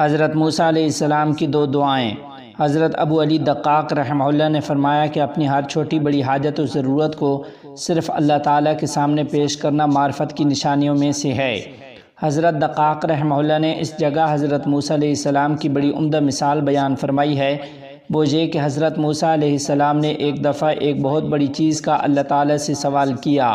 حضرت موسیٰ علیہ السلام کی دو دعائیں۔ حضرت ابو علی دقاق رحمہ اللہ نے فرمایا کہ اپنی ہر چھوٹی بڑی حاجت و ضرورت کو صرف اللہ تعالیٰ کے سامنے پیش کرنا معرفت کی نشانیوں میں سے ہے۔ حضرت دقاق رحمہ اللہ نے اس جگہ حضرت موسیٰ علیہ السلام کی بڑی عمدہ مثال بیان فرمائی ہے، وہ یہ کہ حضرت موسیٰ علیہ السلام نے ایک دفعہ ایک بہت بڑی چیز کا اللہ تعالیٰ سے سوال کیا،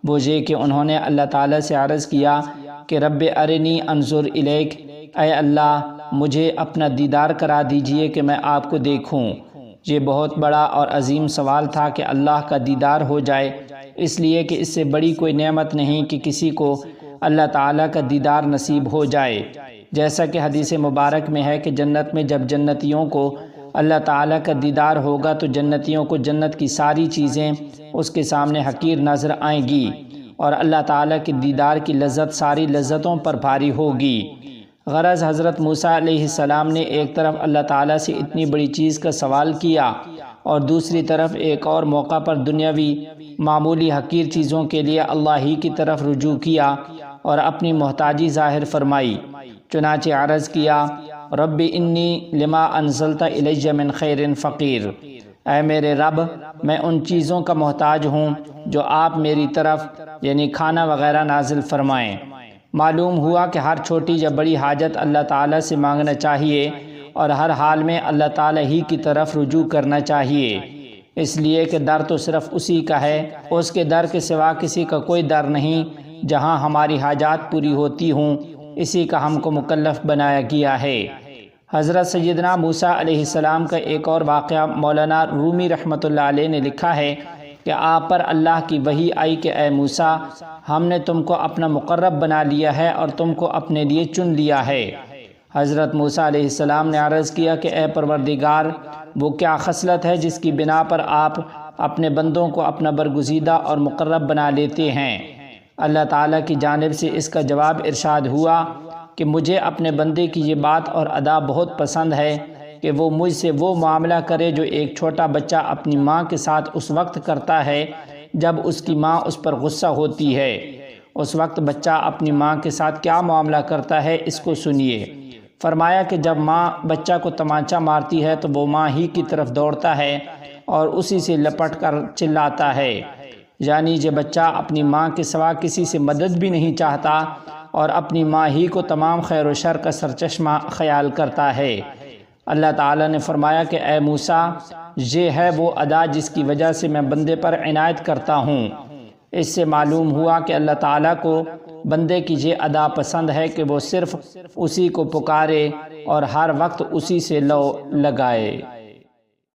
وہ یہ کہ انہوں نے اللہ تعالیٰ سے عرض کیا کہ رب ارنی انظر الیک، اے اللہ مجھے اپنا دیدار کرا دیجئے کہ میں آپ کو دیکھوں۔ یہ بہت بڑا اور عظیم سوال تھا کہ اللہ کا دیدار ہو جائے، اس لیے کہ اس سے بڑی کوئی نعمت نہیں کہ کسی کو اللہ تعالیٰ کا دیدار نصیب ہو جائے۔ جیسا کہ حدیث مبارک میں ہے کہ جنت میں جب جنتیوں کو اللہ تعالیٰ کا دیدار ہوگا تو جنتیوں کو جنت کی ساری چیزیں اس کے سامنے حقیر نظر آئیں گی، اور اللہ تعالیٰ کے دیدار کی لذت ساری لذتوں پر بھاری ہوگی۔ غرض حضرت موسیٰ علیہ السلام نے ایک طرف اللہ تعالیٰ سے اتنی بڑی چیز کا سوال کیا، اور دوسری طرف ایک اور موقع پر دنیاوی معمولی حقیر چیزوں کے لیے اللہ ہی کی طرف رجوع کیا اور اپنی محتاجی ظاہر فرمائی۔ چنانچہ عرض کیا رب انی لما انزلت الی من خیر فقیر، اے میرے رب میں ان چیزوں کا محتاج ہوں جو آپ میری طرف یعنی کھانا وغیرہ نازل فرمائیں۔ معلوم ہوا کہ ہر چھوٹی یا بڑی حاجت اللہ تعالیٰ سے مانگنا چاہیے اور ہر حال میں اللہ تعالیٰ ہی کی طرف رجوع کرنا چاہیے، اس لیے کہ در تو صرف اسی کا ہے، اس کے در کے سوا کسی کا کوئی در نہیں جہاں ہماری حاجات پوری ہوتی ہوں، اسی کا ہم کو مکلف بنایا گیا ہے۔ حضرت سیدنا موسیٰ علیہ السلام کا ایک اور واقعہ مولانا رومی رحمۃ اللہ علیہ نے لکھا ہے کہ آپ پر اللہ کی وحی آئی کہ اے موسیٰ ہم نے تم کو اپنا مقرب بنا لیا ہے اور تم کو اپنے لیے چن لیا ہے۔ حضرت موسیٰ علیہ السلام نے عرض کیا کہ اے پروردگار وہ کیا خصلت ہے جس کی بنا پر آپ اپنے بندوں کو اپنا برگزیدہ اور مقرب بنا لیتے ہیں؟ اللہ تعالیٰ کی جانب سے اس کا جواب ارشاد ہوا کہ مجھے اپنے بندے کی یہ بات اور ادا بہت پسند ہے کہ وہ مجھ سے وہ معاملہ کرے جو ایک چھوٹا بچہ اپنی ماں کے ساتھ اس وقت کرتا ہے جب اس کی ماں اس پر غصہ ہوتی ہے۔ اس وقت بچہ اپنی ماں کے ساتھ کیا معاملہ کرتا ہے اس کو سنیے۔ فرمایا کہ جب ماں بچہ کو تمانچہ مارتی ہے تو وہ ماں ہی کی طرف دوڑتا ہے اور اسی سے لپٹ کر چلاتا ہے، یعنی یہ بچہ اپنی ماں کے سوا کسی سے مدد بھی نہیں چاہتا اور اپنی ماں ہی کو تمام خیر و شر کا سرچشمہ خیال کرتا ہے۔ اللہ تعالیٰ نے فرمایا کہ اے موسیٰ یہ ہے وہ ادا جس کی وجہ سے میں بندے پر عنایت کرتا ہوں۔ اس سے معلوم ہوا کہ اللہ تعالیٰ کو بندے کی یہ ادا پسند ہے کہ وہ صرف اسی کو پکارے اور ہر وقت اسی سے لو لگائے۔